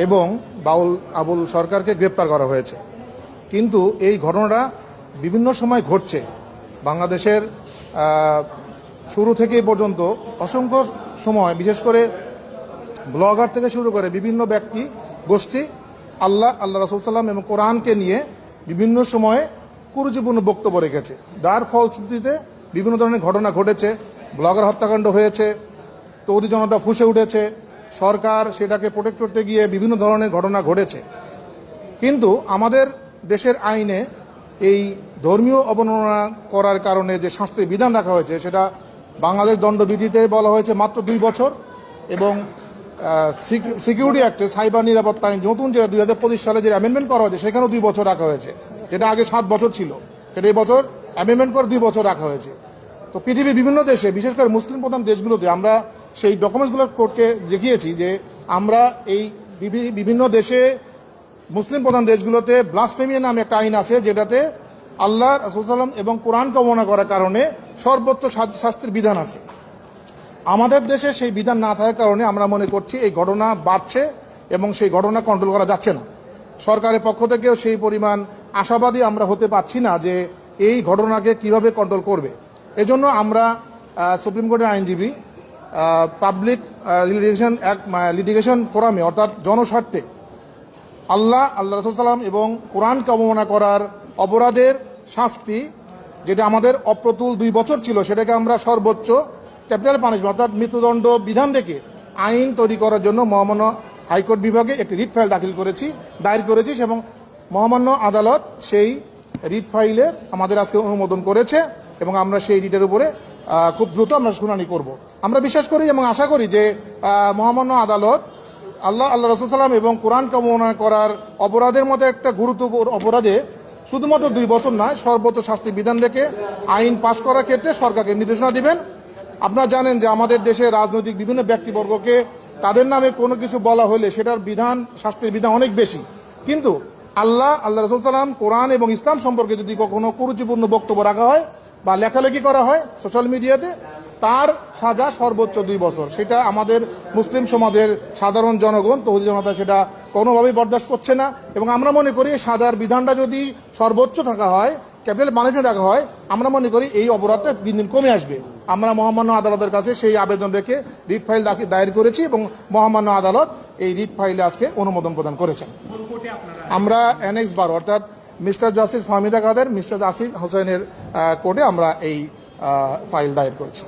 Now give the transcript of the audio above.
এবং বাউল আবুল সরকারকে গ্রেপ্তার করা হয়েছে। কিন্তু এই ঘটনাটা বিভিন্ন সময় ঘটছে। বাংলাদেশের শুরু থেকে পর্যন্ত অসংখ্য সময়, বিশেষ করে ব্লগার থেকে শুরু করে বিভিন্ন ব্যক্তি গোষ্ঠী আল্লাহ রাসূল সাল্লাল্লাহু এবং কোরআনকে নিয়ে বিভিন্ন সময়ে কুরুচিপূর্ণ বক্তব্য রেখেছে। যার ফলশ্রুতিতে বিভিন্ন ধরনের ঘটনা ঘটেছে। ব্লগার হত্যাকাণ্ড হয়েছে, তৌহিদি জনতা ফুঁসে উঠেছে, সরকার সেটাকে প্রোটেক্ট করতে গিয়ে বিভিন্ন ধরনের ঘটনা ঘটেছে। কিন্তু আমাদের দেশের আইনে এই ধর্মীয় অবমাননা করার কারণে যে শাস্তির বিধান রাখা হয়েছে সেটা বাংলাদেশ দণ্ডবিধিতে বলা হয়েছে মাত্র 2 বছর, এবং সিকিউরিটি অ্যাক্টে সাইবার নিরাপত্তা আইন নতুন যেটা 2025 সালে যে অ্যামেন্ডমেন্ট করা হয়েছে সেখানেও 2 বছর রাখা হয়েছে, যেটা আগে 7 বছর ছিল, সেটা এই বছর অ্যামেন্ডমেন্ট করে 2 বছর রাখা হয়েছে। তো পৃথিবীর বিভিন্ন দেশে, বিশেষ করে মুসলিম প্রধান দেশগুলোতে আমরা সেই ডকুমেন্টসগুলো কোর্টকে দেখিয়েছি যে আমরা এই বিভিন্ন দেশে মুসলিম প্রধান দেশগুলোতে ব্লাসফেমি নামে একটা আইন আছে, যেটাতে আল্লাহ রাসূল সাল্লাল্লাহু এবং কোরআনকে অবমাননা করার কারণে সর্বোচ্চ শাস্তির বিধান আছে। আমাদের দেশে সেই বিধান না থাকার কারণে আমরা মনে করছি এই ঘটনা বাড়ছে এবং সেই ঘটনা কন্ট্রোল করা যাচ্ছে না। সরকারের পক্ষ থেকেও সেই পরিমাণ আশাবাদী আমরা হতে পারছি না যে এই ঘটনাকে কিভাবে কন্ট্রোল করবে। এজন্য আমরা সুপ্রিম কোর্টের আইনজীবী পাবলিক লিটিগেশন ফোরামে, অর্থাৎ জনস্বার্থে আল্লাহ রাসূল সাল্লাল্লাহু এবং কোরআনকে অবমাননা করার অপরাধের শাস্তি, যেটা আমাদের অপ্রতুল 2 বছর ছিল, সেটাকে আমরা সর্বোচ্চ ক্যাপিটাল পানিশমেন্ট অর্থাৎ মৃত্যুদণ্ড বিধান রেখে আইন তৈরি করার জন্য মহামান্য হাইকোর্ট বিভাগে একটি রিট ফাইল দায়ের করেছি এবং মহামান্য আদালত সেই রিট ফাইলে আমাদের আজকে অনুমোদন করেছে এবং আমরা সেই রিটের উপরে খুব দ্রুত আমরা শুনানি করব। আমরা বিশ্বাস করি এবং আশা করি যে মহামান্য আদালত আল্লাহ রাসূল সাল্লাল্লাহু এবং কোরআনকে অবমাননা করার অপরাধের মতো একটা গুরুত্বপূর্ণ অপরাধে শুধুমাত্র 2 বছর নয়, সর্বোচ্চ শাস্তি বিধান রেখে আইন পাশ করার ক্ষেত্রে সরকারকে নির্দেশনা দিবেন। আপনারা জানেন যে আমাদের দেশে রাজনৈতিক বিভিন্ন ব্যক্তিবর্গকে তাদের নামে কোনো কিছু বলা হলে সেটার শাস্তির বিধান অনেক বেশি, কিন্তু আল্লাহ রাসূল সাল্লাল্লাহু কোরআন এবং ইসলাম সম্পর্কে যদি কখনো কুরুচিপূর্ণ বক্তব্য রাখা হয় বা লেখালেখি করা হয় সোশ্যাল মিডিয়াতে, তার সাজা সর্বোচ্চ 2 বছর। সেটা আমাদের মুসলিম সমাজের সাধারণ জনগণ, তৌহিদি জনতা সেটা কোনোভাবেই বরদাস্ত করছে না এবং আমরা মনে করি সাজার বিধানটা যদি সর্বোচ্চ থাকা হয়, ক্যাপিটাল পানিশমেন্ট রাখা হয়, আমরা মনে করি এই অপরাধটা দিন দিন কমে আসবে। আমরা মহামান্য আদালতের কাছে সেই আবেদন রেখে রিট ফাইল দায়ের করেছি এবং মহামান্য আদালত এই রিট ফাইলে আজকে অনুমোদন প্রদান করেছেন। আমরা অ্যানেক্স 12 অর্থাৎ মিস্টার জাস্টিস ফাহমিদা কাদের, মিস্টার আসিফ হোসেনের কোর্টে আমরা এই ফাইল দায়ের করেছি।